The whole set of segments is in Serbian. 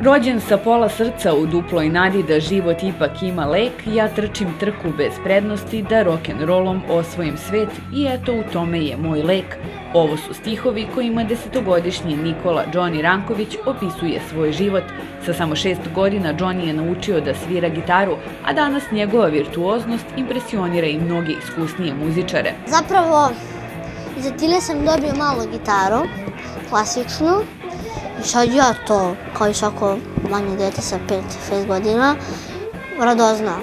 Rođen sa pola srca u duploj nadi da život ipak ima lek, ja trčim trku bez prednosti da rock'n'rollom osvojim svet i eto u tome je moj lek. Ovo su stihovi kojima 10-godišnji Nikola Johnny Ranković opisuje svoj život. Sa samo 6 godina Johnny je naučio da svira gitaru, a danas njegova virtuoznost impresionira i mnoge iskusnije muzičare. Zapravo, iza Tine sam dobio malo gitaru, klasičnu. I sad ja to, kao i svako manje dete sa 5-6 godina, radozna.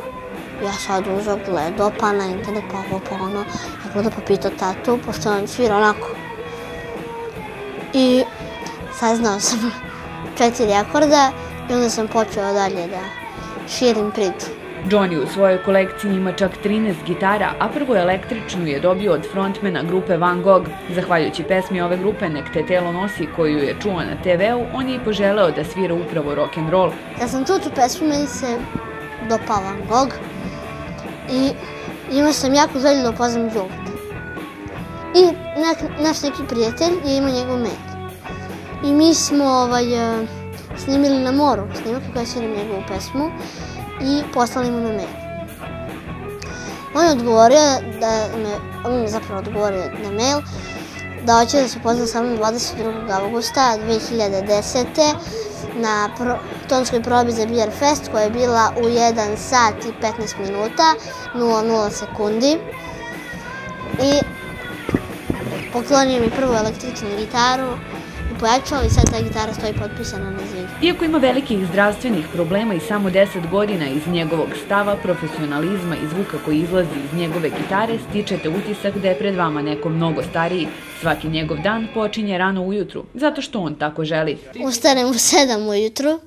Ja sad uzeo gledao pa na internet, pa ovo, pa ono, ja gledao pa pitao tatu, pošto on svira onako. I saznao sam 4 akorda i onda sam počeo dalje da širim priču. Johnny u svojoj kolekciji ima čak 13 gitara, a prvu električnu je dobio od frontmena grupe Van Gogh. Zahvaljujući pesmi ove grupe Nek te telo nosi koju je čuo na TV-u, on je i poželeo da svira upravo rock'n'roll. Kad sam čuo tu pesmu, meni se dopao Van Gogh i imao sam jako želju da upoznam život. I naš neki prijatelj je imao njegov mail. I mi smo snimili na moru snimak kada sviram njegovu pesmu i poslali mu na mail. On je odgovorio on mi zapravo odgovorio na mail da hoće da se upozna sa mnom 22. augusta 2010. na tonskoj probi za Beer Fest koja je bila u 1 sat i 15 minuta, 00 sekundi. I poklonio mi prvu električnu gitaru i pojačao i sad ta gitara stoji potpisana na zidu. Iako ima velikih zdravstvenih problema i samo 10 godina, iz njegovog stava, profesionalizma i zvuka koji izlazi iz njegove gitare stičete utisak da je pred vama neko mnogo stariji. Svaki njegov dan počinje rano ujutru, zato što on tako želi. Ustanem u 7 ujutru,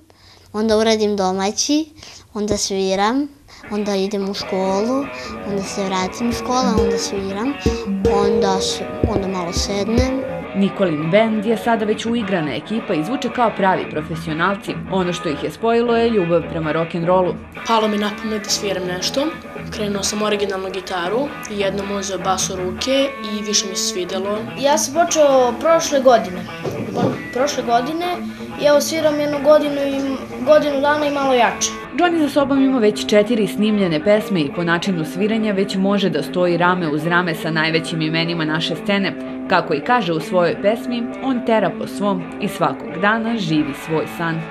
onda uradim domaći, onda sviram, onda idem u školu, onda se vratim iz škola, onda sviram, onda malo sednem. Nikolin bend je sada već uigrana ekipa i zvuče kao pravi profesionalci. Ono što ih je spojilo je ljubav prema rock'n'rollu. Palo mi na pamet da sviram nešto. Krenuo sam originalnu gitaru, jednom uzeo bas u ruke i više mi se svidelo. Ja sam počeo prošle godine i evo sviram jednu godinu dana i malo jače. Johnny za sobom ima već 4 snimljene pesme i po načinu sviranja već može da stoji rame uz rame sa najvećim imenima naše scene. Kako i kaže u svojoj pesmi, on tera po svom i svakog dana živi svoj san.